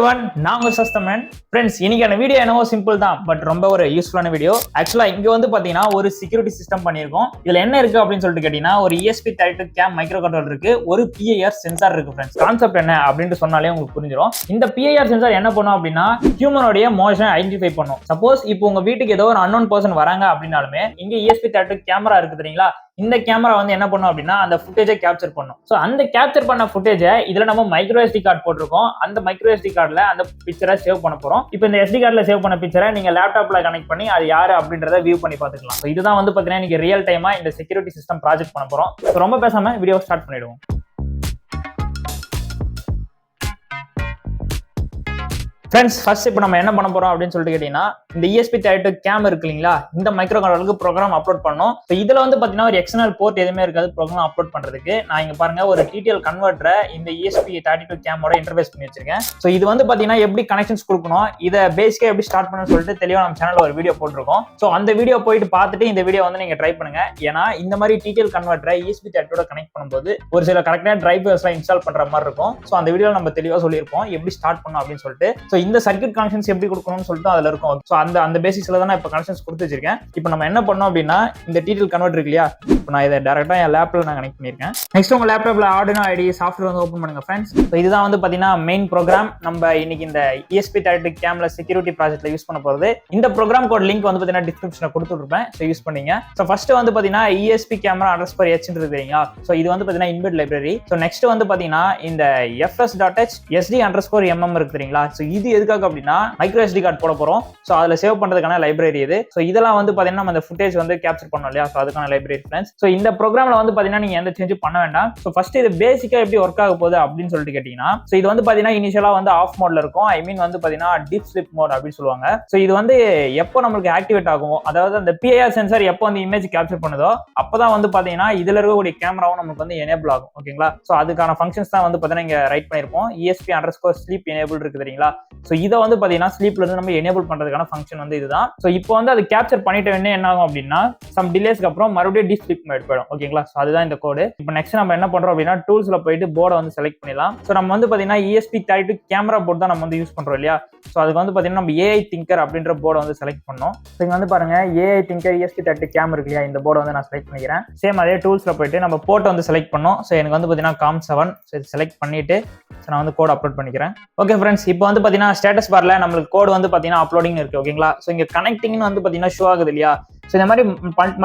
everyone, நான் உங்க சஸ்தமன். Friends, இன்னைக்கான வீடியோ என்னவோ சிம்பிள் தான், பட் ரொம்ப ஒரு யூஸ்ஃபுல்லான வீடியோ. ஆக்சுவலா இங்க வந்து பாத்தீங்கன்னா ஒரு செக்யூரிட்டி சிஸ்டம் பண்ணியிருக்கோம். இதுல என்ன இருக்கு அப்படின்னு சொல்லிட்டு கேட்டீங்கன்னா, ஒரு ESP32 கேம் மைக்ரோ கண்ட்ரோலர் இருக்கு, ஒரு PIR சென்சார் இருக்கு. ஃப்ரெண்ட்ஸ், கான்செப்ட் என்ன அப்படின்னு சொன்னாலே உங்களுக்கு புரிஞ்சிடும். இந்த PIR சென்சார் என்ன பண்ணும் அப்படின்னா, ஹியூமனோடைய மோஷன் ஐடென்டிஃபை பண்ணும். சப்போஸ் இப்போ உங்க வீட்டுக்கு ஏதோ ஒரு அன்னோன் பர்சன் வராங்க அப்படின்னாலுமே இங்க ESP32 கேமரா இருக்கு தெரியுங்களா, இந்த கேமரா வந்து என்ன பண்ணும் அப்படின்னா அந்த ஃபுட்டேஜை கேப்சர் பண்ணும். ஸோ அந்த கேப்சர் பண்ண ஃபுட்டேஜை இதுல நம்ம மைக்ரோ SD கார்டு போட்டிருக்கோம். அந்த மைக்ரோ SD கார்டுல அந்த பிக்சரை சேவ் பண்ண போறோம். இப்போ இந்த SD கார்டுல சேவ் பண்ண பிக்சரை நீங்க லேப்டாப்ல கனெக்ட் பண்ணி அது யாரு அப்படின்றத வியூ பண்ணி பார்த்துக்கலாம். ஸோ இதுதான் வந்து பாத்தீங்கன்னா இன்னைக்கு ரியல் டைமா இந்த செக்யூரிட்டி சிஸ்டம் ப்ராஜெக்ட் பண்ண போறோம். ஸோ ரொம்ப பேசாம வீடியோ ஸ்டார்ட் பண்ணிடுவோம். ஃப்ரெண்ட்ஸ், ஃபர்ஸ்ட் இப்போ நம்ம என்ன பண்ண போறோம் அப்படின்னு சொல்லிட்டு கேட்டீங்கன்னா, இந்த ESP32 கேம் இருக்கு இல்லைங்களா, இந்த மைக்ரோ கண்ட்ரோலருக்கு ப்ரோக்ராம் அப்லோட் பண்ணோம். ஸோ இதுல வந்து பாத்தீங்கன்னா ஒரு எக்ஸ்டர்னல் போர்ட் எதுவுமே இருக்காது ப்ரோக்ராம் அப்லோட் பண்றதுக்கு. நான் இங்க பாருங்க ஒரு TTL கன்வெர்ட்டரை இந்த ESP32 கேமோட இன்டர்ஃபேஸ் பண்ணி வச்சிருக்கேன். ஸோ இது வந்து பாத்தீங்கன்னா எப்படி கனெக்ஷன்ஸ் கொடுக்கணும், இதை பேசிக்கா எப்படி ஸ்டார்ட் பண்ணணும்னு சொல்லிட்டு தெளிவா நம்ம சேனல்ல ஒரு வீடியோ போட்டிருக்கோம். ஸோ அந்த வீடியோ போயிட்டு பார்த்துட்டு இந்த வீடியோ வந்து நீங்க ட்ரை பண்ணுங்க. ஏன்னா இந்த மாதிரி TTL கன்வெர்ட்டரை ESP32 கனெக்ட் பண்ணும்போது ஒரு சில கரெக்டான டிரைவர்ஸ்லாம் இன்ஸ்டால் பண்ற மாதிரி இருக்கும். ஸோ அந்த வீடியோ நம்ம தெளிவா சொல்லியிருப்போம் எப்படி ஸ்டார்ட் பண்ணணும் அப்படின்னு சொல்லிட்டு. ஸோ இந்த சர்க்யூட் கனெக்ஷன்ஸ் எப்படி கொடுக்கணும்னு சொல்லிட்டு அதுல இருக்கும். ஸோ அந்த பேசிக்ஸ்ல தான் இப்போ கனெக்ஷன்ஸ் கொடுத்து வச்சிருக்கேன். இப்போ நம்ம என்ன பண்ணோம் அப்படின்னா, இந்த TTL கன்வெர்ட்டர் இருக்கு இல்லையா, இப்போ நான் இதை டேரக்டா என் லேப்ல நான் கனெக்ட் பண்ணிருக்கேன். நெக்ஸ்ட் உங்க லேப்டாப்ல Arduino IDE சாஃப்ட்வேர் வந்து ஓப்பன் பண்ணுங்க ஃப்ரெண்ட்ஸ். ஸோ இதுதான் வந்து பாத்தீங்கன்னா மெயின் ப்ரோக்ராம் நம்ம இன்னைக்கு இந்த ESP32 கேம்ல செக்யூரிட்டி ப்ராஜெக்ட்ல யூஸ் பண்ண போறது. இந்த ப்ரோக்ராம் கோட் லிங்க் வந்து பாத்தீங்கன்னா டிஸ்கிரிப்ஷன்ல கொடுத்துருப்பேன். ஸோ யூஸ் பண்ணீங்க. ஸோ ஃபர்ஸ்ட் வந்து பாத்தீங்கன்னா ESP கேமரா _h தெரியுங்களா. ஸோ இது வந்து பாத்தீங்கன்னா இன்புட் லைப்ரரி. ஸோ நெக்ஸ்ட் வந்து பாத்தீங்கன்னா இந்த fs.h sd_mm இருக்கு தெரியுங்களா. ஸோ இது எதுக்காக அப்படின்னா மைக்ரோ SD கார்டு போட போறோம். ஸோ அதுல சேவ் பண்றதுக்கான லைப்ரரி இது. ஸோ இதெல்லாம் வந்து பாத்தீங்கன்னா நம்ம இந்த ஃபுட்டேஜ் வந்து கேப்சர் பண்ணோம் இல்லையா, ஸோ அதுக்கான லைப்ரரி ஃப்ரெண்ட்ஸ். ஸோ இந்த ப்ரோக்ராம்ல வந்து பாத்தீங்கன்னா நீங்க எந்த சேஞ்சும் பண்ண வேண்டாம். ஸோ ஃபர்ஸ்ட் இது பேசிக்கா எப்படி ஒர்க் ஆக போகுது அப்படின்னு சொல்லிட்டு கேட்டீங்கன்னா, ஸோ இது வந்து பாத்தீங்கன்னா இனிஷியலா வந்து ஆஃப் மோட்ல இருக்கும். ஐ மீன் வந்து பாத்தீங்கன்னா டீப் ஸ்லீப் மோட் அப்படின்னு சொல்லுவாங்க. ஸோ இது வந்து எப்போ நம்மளுக்கு ஆக்டிவேட் ஆகும், அதாவது அந்த PIR சென்சார் எப்போ வந்து இமேஜ் கேப்சர் பண்ணுதோ அப்பதான் வந்து பாத்தீங்கன்னா இதுல இருக்கக்கூடிய கேமராவும் நமக்கு வந்து எனேபிள் ஆகும். ஓகேங்களா. ஸோ அதுக்கான ஃபங்க்ஷன்ஸ் தான் வந்து பாத்தீங்கன்னா இங்க ரைட் பண்ணிருப்போம். ESP_sleep எனேபிள் இருக்கு தெரியுங்களா. ஸோ இதை வந்து பாத்தீங்கன்னா ஸ்லீப்ல இருந்து நம்ம எனேபிள் பண்றதுக்கான ஃபங்க்ஷன் வந்து இதுதான். ஸோ இப்போ வந்து அது கேப்சர் பண்ணிட்ட உடனே என்ன ஆகும் அப்படின்னா, சம் டிலேஸ்க்கு அப்புறம் மறுபடியும் டீப் ஸ்லீப் மோட் போயிடும். ஓகேங்களா. ஸோ அதுதான் இந்த கோடு. இப்போ நெக்ஸ்ட் நம்ம என்ன பண்றோம் அப்படின்னா, டூல்ஸ்ல போயிட்டு போர்டை வந்து செலக்ட் பண்ணிடலாம். ஸோ நம்ம வந்து பாத்தீங்கன்னா ESP32 கேமரா போர்டு தான் நம்ம வந்து யூஸ் பண்றோம் இல்லையா. ஸோ அதுக்கு வந்து பாத்தீங்கன்னா நம்ம AI திங்கர் அப்படின்ற போர்டை வந்து செலக்ட் பண்ணோம். ஸோ இங்க வந்து பாருங்க AI திங்கர் ESP32 கேம் இருக்கு இல்லையா, இந்த போர்டை வந்து நான் செலக்ட் பண்ணிக்கிறேன். சேம் அதே டூல்ஸ்ல போயிட்டு நம்ம போர்ட்டை வந்து செலக்ட் பண்ணோம். ஸோ எனக்கு வந்து பாத்தீங்கன்னா COM7 செலக்ட் பண்ணிட்டு நான் வந்து கோட் அப்லோட் பண்ணிக்கிறேன். ஓகே ஃப்ரெண்ட்ஸ், இப்போ வந்து பாத்தீங்கன்னா ஸ்டேட்டஸ் பார்ல நம்மளுக்கு கோட் வந்து பாத்தீங்கன்னா அப்லோடிங் இருக்கு. ஓகேங்களா. ஸோ இங்க கனெக்டிங்னு வந்து பாத்தீங்கன்னா ஷோ ஆகுது இல்லையா. ஸோ இந்த மாதிரி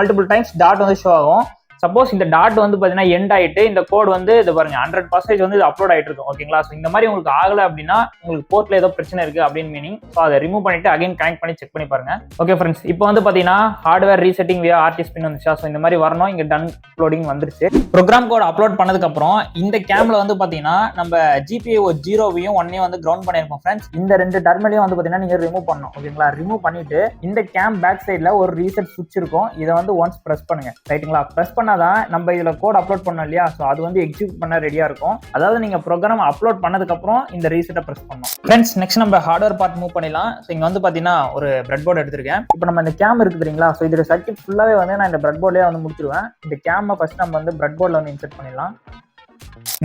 மல்டிபிள் டைம்ஸ் டாட் வந்து ஷோ ஆகும். சப்போஸ் இந்த டாட் வந்து பாத்தீங்கன்னா எண்ட் ஆயிட்டு இந்த கோட் வந்து இது பாருங்க 100% வந்து இது அப்லோட் ஆயிட்டு இருக்கும். ஓகேங்களா. ஸோ இந்த மாதிரி உங்களுக்கு ஆகல அப்படின்னா உங்களுக்கு போர்ட்ல ஏதோ பிரச்சனை இருக்கு அப்படின்னு மீனிங். ஸோ அதை ரிமூவ் பண்ணிட்டு அகைன் கனெக்ட் பண்ணி செக் பண்ணி பாருங்க. ஓகே ஃப்ரெண்ட்ஸ், இப்போ வந்து பாத்தீங்கன்னா ஹார்ட்வேர் ரீசெட்டிங் வியா RTS பின் வந்துச்சா. ஸோ இந்த மாதிரி வரணும். இங்க டன் அப்லோடிங் வந்துருச்சு. ப்ரோக்ராம் கோட் அப்லோட் பண்ணதுக்கு அப்புறம் இந்த கேம்ல வந்து பாத்தீங்கன்னா நம்ம GPIO 0வையும் 1ஐயும் வந்து கிரவுண்ட் பண்ணிருக்கோம் ஃப்ரெண்ட்ஸ். இந்த ரெண்டு டெர்மினலையும் வந்து பாத்தீங்கன்னா நீங்க ரிமூவ் பண்ணணும். ஓகேங்களா. ரிமூவ் பண்ணிட்டு இந்த கேம் பேக் சைட்ல ஒரு ரீசெட் சுவிட்ச் இருக்கும். இதை வந்து ஒன்ஸ் பிரஸ் பண்ணுங்க. ரைட்டுங்களா. பிரஸ் பண்ணாதான் நம்ம இதுல கோட் அப்லோட் பண்ணோம் இல்லையா, சோ அது வந்து எக்ஸிக்யூட் பண்ண ரெடியா இருக்கும். அதாவது நீங்க ப்ரோக்ராம் அப்லோட் பண்ணதுக்கு அப்புறம் இந்த ரீசெட்டை பிரஸ் பண்ணணும். ஃப்ரெண்ட்ஸ், நெக்ஸ்ட் நம்ம ஹார்ட்வேர் பார்ட் மூவ் பண்ணிடலாம். சோ இங்க வந்து பாத்தீங்கன்னா ஒரு பிரெட் போர்டு எடுத்திருக்கேன். இப்போ நம்ம இந்த கேம் இருக்கு தெரியுங்களா. சோ இதோட சர்க்யூட் ஃபுல்லாவே வந்து நான் இந்த பிரெட் போர்ட்லயே வந்து முடிச்சிருவேன். இந்த கேமை ஃபர்ஸ்ட் நம்ம வந்து பிரெட் போர்ட்ல வந்து இன்சர்ட் பண்ணிடலாம்.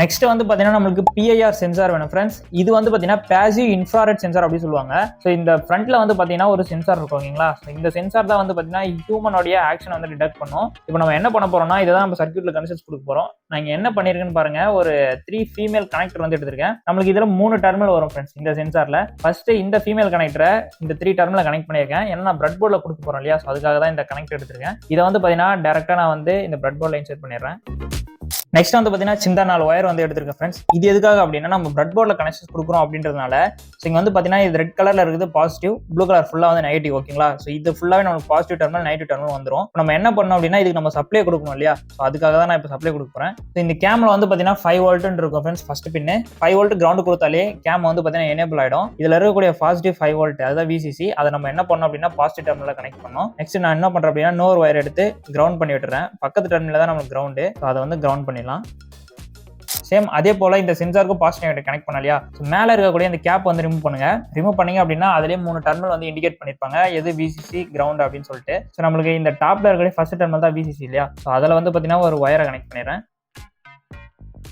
நெக்ஸ்ட் வந்து பாத்தீங்கன்னா நம்மளுக்கு PIR சென்சார் வேணும் ஃப்ரெண்ட்ஸ். இது வந்து பாத்தீங்கன்னா பாசிவ் இன்ஃப்ராரெட் சென்சார் அப்படி சொல்லுவாங்க. ஸோ இந்த ஃப்ரண்ட்ல வந்து பாத்தீங்கன்னா ஒரு சென்சார் இருக்கும். ஓகேங்களா. இந்த சென்சார் தான் வந்து பாத்தீங்கன்னா ஹியூமனோடைய ஆக்ஷன் வந்து டிடெக்ட் பண்ணும். இப்போ நம்ம என்ன பண்ண போறோம்னா, இதான் நம்ம சர்க்யூட்ல கனெக்ஷன்ஸ் கொடுக்க போறோம். நான் இங்க என்ன பண்ணிருக்கேன்னு பாருங்க, ஒரு 3 ஃபீமேல் கனெக்டர் வந்து எடுத்திருக்கேன். நம்மளுக்கு இதுல 3 டெர்மினல் வரும் ஃப்ரெண்ட்ஸ். இந்த சென்சார்ல ஃபர்ஸ்ட் இந்த ஃபீமேல் கனெக்டரை இந்த 3 டெர்மினல் கனெக்ட் பண்ணிருக்கேன். ஏன்னா நான் பிரெட் போர்ட்ல கொடுக்க போறோம் இல்லையா. ஸோ அதுக்காக தான் இந்த கனெக்டர் எடுத்திருக்கேன். இதை வந்து பாத்தீங்கன்னா டைரக்டா நான் வந்து இந்த பிரெட் போர்ட்ல இன்சர்ட் பண்ணிடுறேன். நெக்ஸ்ட் வந்து பாத்தீங்கன்னா சின்ன 4 ஒயர் வந்து எடுத்திருக்கேன் ஃப்ரெண்ட்ஸ். இது எதுக்காக அப்படின்னா நம்ம பிரெட் போர்ட்ல கனெக்ஷன்ஸ் கொடுக்குறோம் அப்படின்றதுனால. ஸோ இங்க வந்து பாத்தீங்கன்னா இது ரெட் கலர்ல இருக்குது பாசிட்டிவ், ப்ளூ கலர் ஃபுல்லா வந்து நெகட்டிவ். ஓகேங்களா. ஸோ இது ஃபுல்லாவே நமக்கு பாசிட்டிவ் டெர்மினல் நெகட்டிவ் டெர்மினல் வந்துடும். நம்ம என்ன பண்ணோம் அப்படின்னா இதுக்கு நம்ம சப்ளை கொடுக்கணும் இல்லையா. ஸோ அதுக்காக தான் நான் இப்போ சப்ளை கொடுக்க போறேன். ஸோ இந்த கேம்ல வந்து பாத்தீங்கன்னா 5 வோல்ட் இருக்கும் ஃப்ரெண்ட்ஸ். ஃபர்ஸ்ட் பின்னு 5 வோல்ட் கிரவுண்ட் கொடுத்தாலே கேம் வந்து பாத்தீங்கன்னா எனேபிள் ஆயிடும். இதுல இருக்கக்கூடிய பாசிட்டிவ் 5 வோல்ட் அதாவது VCC அதை நம்ம என்ன பண்ணோம் அப்படின்னா பாசிட்டிவ் டெர்மினல்ல கனெக்ட் பண்ணோம். நெக்ஸ்ட் நான் என்ன பண்றேன் அப்படின்னா இன்னொரு ஒயர் எடுத்து கிரவுண்ட் பண்ணி விட்டுறேன். பக்கத்து டெர்மினல் தான் நமக்கு கிரவுண்டு. ஸோ அதை வந்து கிரவுண்ட் பண்ணிடலாம். சேம் அதே போல இந்த சென்சாருக்கு பாசிட்டிவ் கனெக்ட் பண்ணலையா. மேல இருக்கக்கூடிய இந்த கேப் வந்து ரிமூவ் பண்ணுங்க. ரிமூவ் பண்ணீங்க அப்படின்னா அதுலயே 3 டெர்மினல் வந்து இண்டிகேட் பண்ணிருப்பாங்க, எது VCC கிரவுண்ட் அப்படின்னு சொல்லிட்டு. ஸோ நம்மளுக்கு இந்த டாப்ல இருக்கக்கூடிய ஃபர்ஸ்ட் டெர்மினல் தான் VCC இல்லையா. ஸோ அதில் வந்து பாத்தீங்கன்னா ஒரு ஒயரை கனெக்ட் பண்ணிடுறேன்.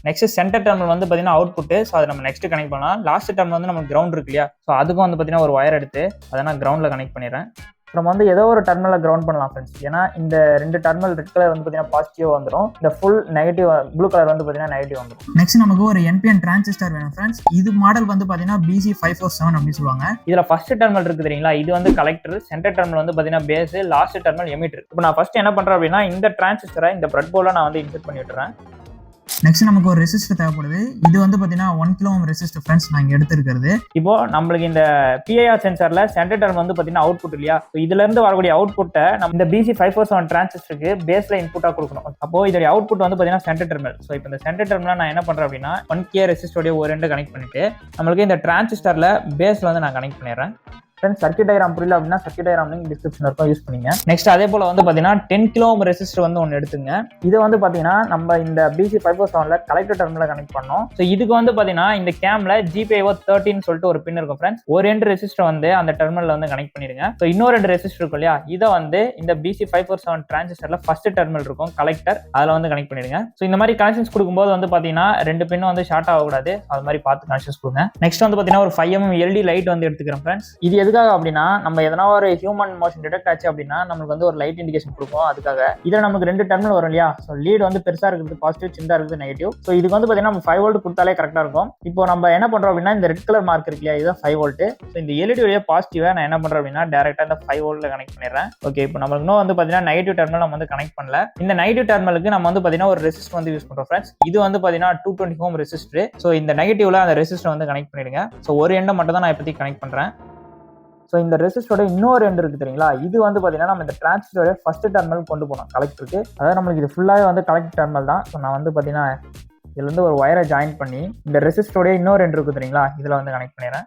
நெக்ஸ்ட் சென்டர் டெர்மினல் வந்து பாத்தீங்கன்னா அவுட்புட். ஸோ அதை நம்ம நெக்ஸ்ட் கனெக்ட் பண்ணலாம். லாஸ்ட் டெர்மினல் வந்து நமக்கு கிரவுண்ட் இருக்கு இல்லையா, ஸோ அதுக்கும் வந்து பாத்தீங்கன்னா ஒரு ஒயர் எடுத்து அதை நான் கிரவுண்ட்ல கனெக்ட் பண்ணிடுறேன். நம்ம வந்து ஏதோ ஒரு டெர்மினல கிரவுண்ட் பண்ணலாம் ஃப்ரெண்ட்ஸ். ஏன்னா இந்த 2 டெர்மினல் ரெட் கலர் வந்து பார்த்தீங்கன்னா பாசிட்டிவ் வந்துடும், இந்த ஃபுல் நெகட்டிவ் ப்ளூ கலர் வந்து பார்த்தீங்கன்னா நெகட்டிவ் வந்துடும். நெக்ஸ்ட் நமக்கு ஒரு NPN டிரான்சிஸ்டர் வேணும் ஃப்ரெண்ட்ஸ். இது மாடல் வந்து பார்த்தீங்கன்னா BC547 அப்படின்னு சொல்லுவாங்க. இதில் ஃபர்ஸ்ட் டெர்மினல் இருக்கு தெரியுங்களா, இது வந்து கலெக்டர், சென்டர் டெர்மினல் வந்து பார்த்தீங்கன்னா பேஸ், லாஸ்ட் டெர்மினல் எமிட்டர். இப்போ நான் ஃபர்ஸ்ட் என்ன பண்ணுறேன் அப்படின்னா இந்த டிரான்சிஸ்டரை இந்த பிரெட் போர்டில் நான் வந்து இன்செர்ட் பண்ணி விட்டுறேன். நெக்ஸ்ட் நமக்கு ஒரு ரெசிஸ்டர் தேவைப்படுது. இது வந்து பாத்தீங்கன்னா 1 kΩ ரெசிஸ்டர் ஃப்ரெண்ட்ஸ் நான் இங்க எடுத்துருக்கிறது. இப்போ நம்மளுக்கு இந்த PIR சென்சார்ல சென்டர் டெர்ம் வந்து பாத்தீங்கன்னா அவுட்புட் இல்லையா, இதுல இருந்து வரக்கூடிய அவுட்புட்டை நம்ம இந்த BC547 டிரான்சிஸ்டருக்கு பேஸ்ல இன்புட்டா கொடுக்கணும். அப்போ இதோட அவுட்புட் வந்து பாத்தீங்கன்னா சென்டர் டெர்மினல். ஸோ இப்போ இந்த சென்டர் டெர்மினல் நான் என்ன பண்றேன் அப்படின்னா 1K ரெசிஸ்டரோட ஒரு ரெண்டு கனெக்ட் பண்ணிட்டு நம்மளுக்கு இந்த டிரான்சிஸ்டர்ல பேஸ்ல வந்து நான் கனெக்ட் பண்ணிடுறேன். ஃப்ரெண்ட்ஸ் சர்க்யூட் டயக்ராம் புரியல அப்படின்னா சர்க்யூட் டயக்ராம் லிங்க் டிஸ்கிரிப்ஷன்ல இருக்கும், யூஸ் பண்ணுங்க. நெக்ஸ்ட் அதே போல வந்து பாத்தீங்கன்னா 10 kΩ ரெசிஸ்டர் வந்து ஒன்று எடுத்துங்க. இது வந்து பாத்தீங்கன்னா நம்ம இந்த BC547ல கலெக்டர் டெர்மினல கனெக்ட் பண்ணோம். ஸோ இதுக்கு வந்து பாத்தீங்கன்னா இந்த கேம்ல GPIO13 சொல்லிட்டு ஒரு பின் இருக்கும் ஃப்ரெண்ட்ஸ். ஒரு ரெண்டு ரெசிஸ்டர் வந்து அந்த டெர்மினல்ல வந்து கனெக்ட் பண்ணிடுங்க. ஸோ இன்னொரு 2 ரெசிஸ்டர் இருக்கும் இல்லையா, இதை வந்து இந்த BC547 டிரான்சிஸ்டர்ல ஃபர்ஸ்ட் டெர்மினல் இருக்கும் கலெக்டர், அதில் வந்து கனெக்ட் பண்ணிடுங்க. ஸோ இந்த மாதிரி கனெக்ஷன்ஸ் கொடுக்கும்போது வந்து பாத்தீங்கன்னா 2 பின்னும் வந்து ஷார்ட் ஆகக்கூடாது, அது மாதிரி பார்த்து கனெக்ஷன்ஸ் கொடுங்க. நெக்ஸ்ட் வந்து பாத்தீங்கன்னா ஒரு 5mm LED லைட் வந்து எடுத்துக்கிறேன் ஃப்ரெண்ட்ஸ். இது எதுக்காக அப்படின்னா நம்ம எதனா ஒரு ஹியூமன் மோஷன் டிடெக்ட் ஆச்சு அப்படின்னா நம்மளுக்கு வந்து ஒரு லைட் இண்டிகேஷன் கொடுக்கும். அதுக்காக இதில் நமக்கு 2 டெர்மினல் வரும் இல்லையா, ஸோ லீட் வந்து பெருசா இருக்குது பாசிட்டிவ், சின்னதா இருக்குது நெகட்டிவ். ஸோ இதுக்கு வந்து பாத்தீங்கன்னா நம்ம 5 வோல்ட் கொடுத்தாலே கரெக்டா இருக்கும். இப்போ நம்ம என்ன பண்றோம் அப்படின்னா இந்த ரெட் கலர் மார்க் இருக்கு இல்லையா, இதுதான் 5 வோல்ட். ஸோ இந்த LED உடைய பாசிட்டிவா நான் என்ன பண்றேன் அப்படின்னா டைரக்டா இந்த 5 வோல்ட்ல கனெக்ட் பண்ணிடுறேன். ஓகே, இப்போ நம்மளுக்கு இன்னும் வந்து பாத்தீங்கன்னா நெகட்டிவ் டெர்மினல் நம்ம வந்து கனெக்ட் பண்ணல. இந்த நெகட்டிவ் டெர்மினலுக்கு நம்ம வந்து பாத்தீங்கன்னா ஒரு ரெசிஸ்டர் வந்து யூஸ் பண்றோம் ஃப்ரெண்ட்ஸ். இது வந்து பாத்தீங்கன்னா 220 Ω ரெசிஸ்டர். ஸோ இந்த நெகட்டிவ்ல அந்த ரெசிஸ்டர் வந்து கனெக்ட் பண்ணிடுங்க. ஸோ ஒரு எண்டை மட்டும் தான் நான் இப்போதைக்கு கனெக்ட் பண்றேன். ஸோ இந்த ரெசிஸ்டரோட இன்னொரு எண்ட் இருக்கு தெரியுங்களா, இது வந்து பார்த்தீங்கன்னா நம்ம இந்த டிரான்சிஸ்டரோட ஃபர்ஸ்ட் டெர்மினல் கொண்டு போனோம் கலெக்டருக்கு. அதாவது நம்மளுக்கு இது ஃபுல்லாகவே வந்து கலெக்ட் டெர்மினல் தான். ஸோ நான் வந்து பார்த்தீங்கன்னா இதுல இருந்து ஒரு ஒயரை ஜாயின் பண்ணி இந்த ரெசிஸ்டரோட இன்னொரு எண்ட் இருக்கு தெரியுங்களா, இதுல வந்து கனெக்ட் பண்ணிடுறேன்.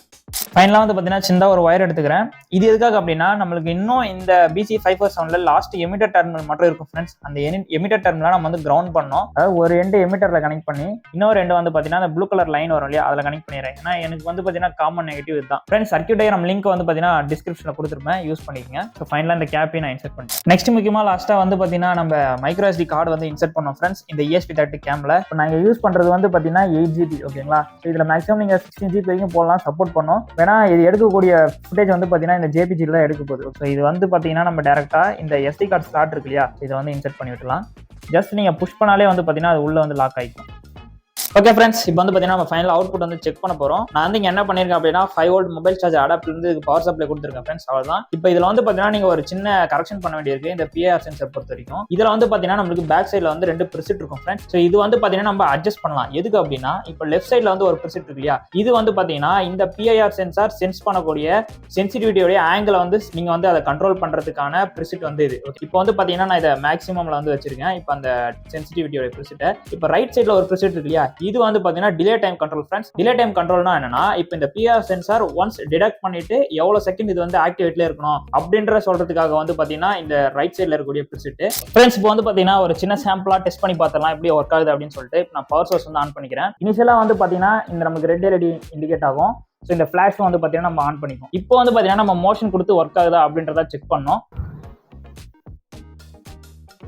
ஃபைனலாக வந்து பார்த்தீங்கன்னா சின்ன ஒரு ஒயர் எடுத்துக்கிறேன். இது எதுக்காக அப்படின்னா நம்மளுக்கு இன்னும் இந்த BC547ல லாஸ்ட் எமிட்டர் டெர்மினல் மட்டும் இருக்கும் ஃப்ரெண்ட்ஸ். அந்த எமிட்டர் டெர்மினலை நம்ம வந்து கிரவுண்ட் பண்ணோம். அதாவது ஒரு எண்டு எமிட்டர்ல கனெக்ட் பண்ணி இன்னொரு எண்டு வந்து பார்த்தீங்கன்னா அந்த ப்ளூ கலர் லைன் வரும் இல்லையா, அதில் கனெக்ட் பண்ணிடுறேன். ஏன்னா எனக்கு வந்து பார்த்தீங்கன்னா காமன் நெகட்டிவ் இதுதான் ஃப்ரெண்ட்ஸ். சர்க்யூட் டயக்ராம் லிங்க் வந்து பார்த்தீங்கன்னா டிஸ்கிரிப்ஷனில் கொடுத்துருப்பேன், யூஸ் பண்ணிக்கங்க. ஸோ ஃபைனலாக இந்த கேப்பையும் நான் இன்செர்ட் பண்ணிட்டேன். நெக்ஸ்ட் முக்கியமாக லாஸ்ட்டாக வந்து பார்த்தீங்கன்னா நம்ம மைக்ரோ SD கார்டு வந்து இன்செர்ட் பண்ணோம் ஃப்ரெண்ட்ஸ் இந்த ESP32 கேம்ல. இப்போ நாங்கள் யூஸ் பண்ணுறது வந்து பார்த்தீங்கன்னா 8GB ஓகேங்களா. ஸோ இதில் மேக்ஸிமம் நீங்கள் 16GB வரைக்கும் போடலாம், சப்போர்ட் பண்ணோம். வேணா இது எடுக்கக்கூடிய ஃபுட்டேஜ் வந்து பார்த்தீங்கன்னா இந்த JPG தான் எடுக்க போகுது. ஸோ இது வந்து பார்த்தீங்கன்னா நம்ம டேரக்டா இந்த SD கார்டு ஸ்லாட் இருக்கு இல்லையா, இதை வந்து இன்செர்ட் பண்ணி விட்டுலாம். ஜஸ்ட் நீங்கள் புஷ் பண்ணாலே வந்து பார்த்தீங்கன்னா அது உள்ள வந்து லாக் ஆகிக்கும். ஓகே ஃப்ரெண்ட்ஸ், இப்போ வந்து பார்த்தீங்கன்னா நம்ம ஃபைனல் அவுட்புட் வந்து செக் பண்ண போகிறோம். நான் வந்து இங்கே என்ன பண்ணியிருக்கேன் அப்படின்னா 5 வோல்ட் மொபைல் சார்ஜ் அடாப்டர் இருந்து பவர் சப்ளை கொடுத்துருக்கேன் ஃப்ரெண்ட்ஸ், அவ்வளோதான். இப்போ இதில் வந்து பார்த்தீங்கன்னா நீங்கள் ஒரு சின்ன கரெக்ஷன் பண்ண வேண்டியிருக்கு இந்த PIR சென்சர் பொறுத்த வரைக்கும். இதில் வந்து பார்த்தீங்கன்னா நம்மளுக்கு பேக் சைடில் வந்து 2 ப்ரிசெட் இருக்கும் ஃப்ரெண்ட்ஸ். ஸோ இது வந்து பார்த்தீங்கன்னா நம்ம அட்ஜஸ்ட் பண்ணலாம். எதுக்கு அப்படின்னா இப்போ லெஃப்ட் சைடில் வந்து ஒரு ப்ரிசெட் இருக்கு இல்லையா, இது வந்து பார்த்தீங்கன்னா இந்த PIR சென்சார் சென்ஸ் பண்ணக்கூடிய சென்சிட்டிவிட்டியோடைய ஆங்கிளை வந்து நீங்கள் வந்து அதை கண்ட்ரோல் பண்ணுறதுக்கான ப்ரிசெட் வந்து இது. இப்போ வந்து பார்த்தீங்கன்னா நான் இதை மேக்ஸிமம்ல வந்து வச்சிருக்கேன். இப்போ அந்த சென்சிட்டிவிட்டியோட ப்ரிசெட்டை இப்போ ரைட் சைடில் ஒரு ப்ரிசெட் இருக்கு இல்லையா, இது வந்து பார்த்தீங்கன்னா delay time control friends. Delay time கண்ட்ரோல்னா என்னன்னா இப்போ இந்த PIR சென்சார் ஒன்ஸ் டிடெக்ட் பண்ணிட்டு எவ்வளவு செகண்ட் இது வந்து ஆக்டிவேட்ல இருக்கணும் அப்படின்ற சொல்றதுக்காக வந்து பாத்தீங்கன்னா இந்த ரைட் சைடுல இருக்கக்கூடிய ப்ரிசெட் ஃப்ரெண்ட்ஸ். இப்போ வந்து பாத்தீங்கன்னா ஒரு சின்ன சாம்பிளா டெஸ்ட் பண்ணி பார்த்தலாம் எப்படி ஒர்க் ஆகுது அப்படின்னு சொல்லிட்டு நான் பவர் சோர்ஸ் வந்து ஆன் பண்ணிக்கிறேன். இனிஷியலா வந்து பாத்தீங்கன்னா இந்த நமக்கு ரெட் LED இண்டிகேட் ஆகும். ஸோ இந்த ஃபிளாஷ் வந்து பாத்தீங்கன்னா நம்ம ஆன் பண்ணிப்போம். இப்போ வந்து பாத்தீங்கன்னா நம்ம மோஷன் கொடுத்து ஒர்க் ஆகுதா அப்படின்றத செக் பண்ணோம்.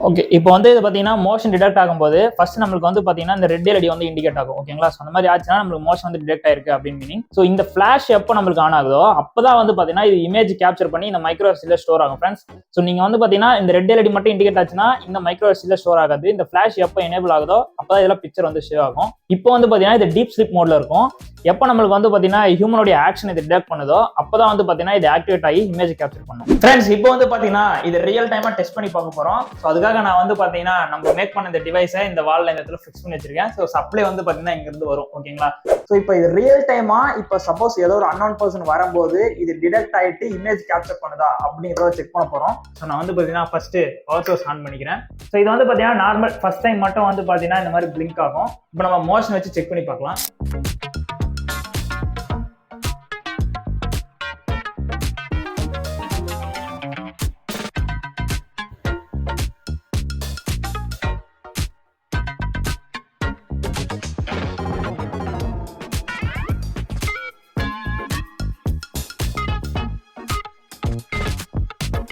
ஓகே, இப்போ வந்து இது பார்த்தீங்கன்னா மோஷன் டிடெக்ட் ஆகும்போது ஃபர்ஸ்ட் நம்மளுக்கு வந்து பார்த்தீங்கன்னா இந்த ரெட் LED வந்து இண்டிகேட் ஆகும் ஓகேங்களா. ஸோ அந்த மாதிரி ஆச்சுன்னா நம்மளுக்கு மோஷன் வந்து டிடெக்ட் ஆயிருக்கு அப்படின்னு மீனிங். ஸோ இந்த ஃபிளாஷ் எப்போ நம்மளுக்கு ஆன் ஆகுதோ அப்போதான் வந்து பார்த்தீங்கன்னா இது இமேஜ் கேப்சர் பண்ணி இந்த மைக்ரோ SDல ஸ்டோர் ஆகும் ஃப்ரெண்ட்ஸ். ஸோ நீங்கள் வந்து பார்த்தீங்கன்னா இந்த ரெட் LED மட்டும் இண்டிகேட் ஆச்சுன்னா இந்த மைக்ரோ SDல ஸ்டோர் ஆகாது. இந்த ஃபிளாஷ் எப்போ எனேபிள் ஆகுதோ அப்போதான் இதெல்லாம் பிக்சர் வந்து ஷேவ் ஆகும். இப்போ வந்து பார்த்தீங்கன்னா இது டீப் ஸ்லீப் மோட்ல இருக்கும். எப்போ நம்மளுக்கு வந்து பார்த்தீங்கன்னா ஹியூமனுடைய ஆக்ஷன் இது டிடெக்ட் பண்ணுதோ அப்போதான் வந்து பார்த்தீங்கன்னா இது ஆக்டிவேட் ஆகி இமேஜ் கேப்சர் பண்ணும் ஃப்ரெண்ட்ஸ். இப்போ வந்து பார்த்தீங்கன்னா இது ரியல் டைமா டெஸ்ட் பண்ணி பார்க்க போறோம். ஸோ அதுக்காக நான் வந்து பார்த்தீங்கன்னா நம்ம மேக் பண்ண இந்த டிவைஸை இந்த வால்ல இந்த இடத்துல ஃபிக்ஸ் பண்ணி வச்சிருக்கேன். ஸோ சப்ளை வந்து பார்த்தீங்கன்னா இங்க இருந்து வரும் ஓகேங்களா. ஸோ இப்போ இது ரியல் டைமா இப்போ சப்போஸ் ஏதோ ஒரு அன்னோன் பர்சன் வரும்போது இது டிடெக்ட் ஆயிட்டு இமேஜ் கேப்சர் பண்ணுதா அப்படிங்கிறத செக் பண்ண போறோம். ஸோ நான் வந்து பார்த்தீங்கன்னா ஃபர்ஸ்ட் பவர் சோர்ஸ் ஆன் பண்ணிக்கிறேன். ஸோ இது வந்து பார்த்தீங்கன்னா நார்மல் ஃபர்ஸ்ட் டைம் மட்டும் வந்து பார்த்தீங்கன்னா இந்த மாதிரி பிளிங்க் ஆகும். இப்போ நம்ம மோஷன் வச்சு செக் பண்ணி பார்க்கலாம்.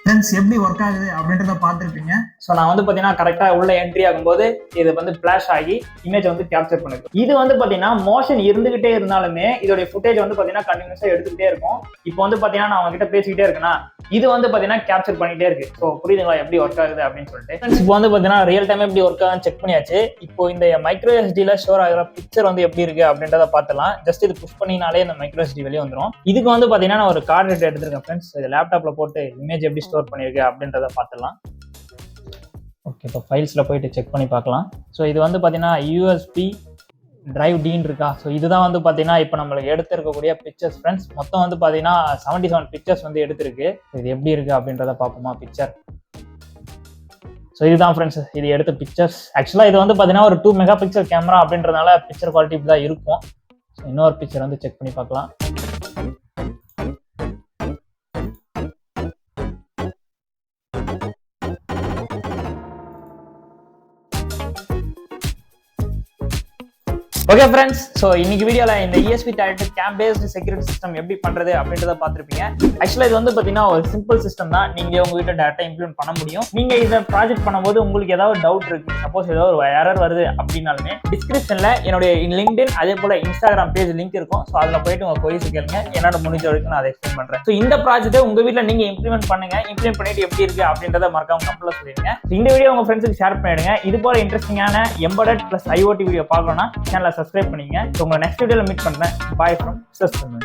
ஃப்ரெண்ட்ஸ் எப்படி ஒர்க் ஆகுது அப்படின்றத பார்த்துருப்பீங்க. ஸோ நான் வந்து பார்த்தீங்கன்னா கரெக்டாக உள்ள என்ட்ரி ஆகும்போது இது வந்து ஃபிளாஷ் ஆகி இமேஜ் வந்து கேப்சர் பண்ணுது. இது வந்து பார்த்தீங்கன்னா மோஷன் இருந்துகிட்டே இருந்தாலுமே இதோடைய ஃபுட்டேஜ் வந்து பார்த்தீங்கன்னா கண்டினியூஸாக எடுத்துக்கிட்டே இருக்கும். இப்போ வந்து பார்த்தீங்கன்னா நான் உங்ககிட்ட பேசிக்கிட்டே இருக்கேன்னா இது வந்து பார்த்தீங்கன்னா கேப்சர் பண்ணிட்டே இருக்கு. ஸோ புரியுதுங்களா எப்படி ஒர்க் ஆகுது அப்படின்னு சொல்லிட்டு. ஃப்ரெண்ட்ஸ் இப்போ வந்து பார்த்தீங்கன்னா ரியல் டைம் எப்படி ஒர்க் ஆகுதுன்னு செக் பண்ணியாச்சு. இப்போ இந்த மைக்ரோ எஸ்டியில் ஸ்டோர் ஆகிற பிக்சர் வந்து எப்படி இருக்கு அப்படின்றத பார்த்துலாம். ஜஸ்ட் இது புஷ் பண்ணினாலே இந்த மைக்ரோ எஸ்டி வெளியே வந்துடும். இதுக்கு வந்து பார்த்தீங்கன்னா நான் ஒரு கார்டு எடுத்துருக்கேன் ஃப்ரெண்ட்ஸ். இது லேப்டாப்ல போட்டு இமேஜ் எப்படி ஸ்டோர் பண்ணியிருக்கு அப்படின்றத பார்த்துலாம். ஓகே, இப்போ ஃபைல்ஸில் போயிட்டு செக் பண்ணி பார்க்கலாம். ஸோ இது வந்து பார்த்தீங்கன்னா யூஎஸ்பி டிரைவ் டீன் இருக்கா. ஸோ இதுதான் வந்து பார்த்தீங்கன்னா இப்போ நம்மளுக்கு எடுத்திருக்கக்கூடிய பிக்சர்ஸ் ஃப்ரெண்ட்ஸ். மொத்தம் வந்து பார்த்தீங்கன்னா 77 பிக்சர்ஸ் வந்து எடுத்திருக்கு. இது எப்படி இருக்கு அப்படின்றத பார்ப்போமா பிக்சர். ஸோ இதுதான் ஃப்ரெண்ட்ஸ் இது எடுத்த பிக்சர்ஸ். ஆக்சுவலாக இது வந்து பார்த்தீங்கன்னா ஒரு 2 மெகா பிக்சல் கேமரா அப்படின்றதுனால பிக்சர் குவாலிட்டி இப்படி தான் இருக்கும். ஸோ இன்னொரு பிக்சர் வந்து செக் பண்ணி பார்க்கலாம். ஓகே ஃப்ரெண்ட்ஸ், ஸோ இன்னைக்கு வீடியோவில் இந்த ESP direct game based security system எப்படி பண்ணுறது அப்படின்றத பார்த்துருப்பீங்க. ஆக்சுவலாக இது வந்து பார்த்தீங்கன்னா ஒரு சிம்பிள் சிஸ்டம் தான். நீங்கள் உங்ககிட்ட டேரெக்டாக இம்ப்ளிமெண்ட் பண்ண முடியும். நீங்கள் இதை ப்ராஜெக்ட் பண்ணும்போது உங்களுக்கு ஏதாவது டவுட் இருக்குது, சப்போஸ் ஏதாவது ஒரு எரர் வருது அப்படின்னாலுமே டிஸ்கிரிப்ஷனில் என்னுடைய லிங்க்டின் அதே போல் இன்ஸ்டாகிராம் பேஜ் லிங்க் இருக்கும். ஸோ அதில் போயிட்டு உங்கள் கொரிஸ் கேளுங்க. என்னோட முடிஞ்ச வரைக்கும் நான் அதை எக்ஸ்பிளைன் பண்ணுறேன். ஸோ இந்த ப்ராஜெக்ட்டை உங்கள் வீட்டில் நீங்கள் இம்ப்ளிமெண்ட் பண்ணுங்க. இம்ப்ளிமெண்ட் பண்ணிட்டு எப்படி இருக்குது அப்படின்றத மறக்காம கமெண்ட்ல சொல்லிடுங்க. இந்த வீடியோ உங்கள் ஃப்ரெண்ட்ஸுக்கு ஷேர் பண்ணிடுங்க. இது போல இன்ட்ரெஸ்டிங்கான எம்பெடட் ப்ளஸ் IoT வீடியோ பார்க்கணும்னா சேனலை சப்ஸ்கிரைப் பண்ணிங்க. உங்களை நெக்ஸ்ட் வீடியோல மீட் பண்றேன். Bye from சஸ்டமன்.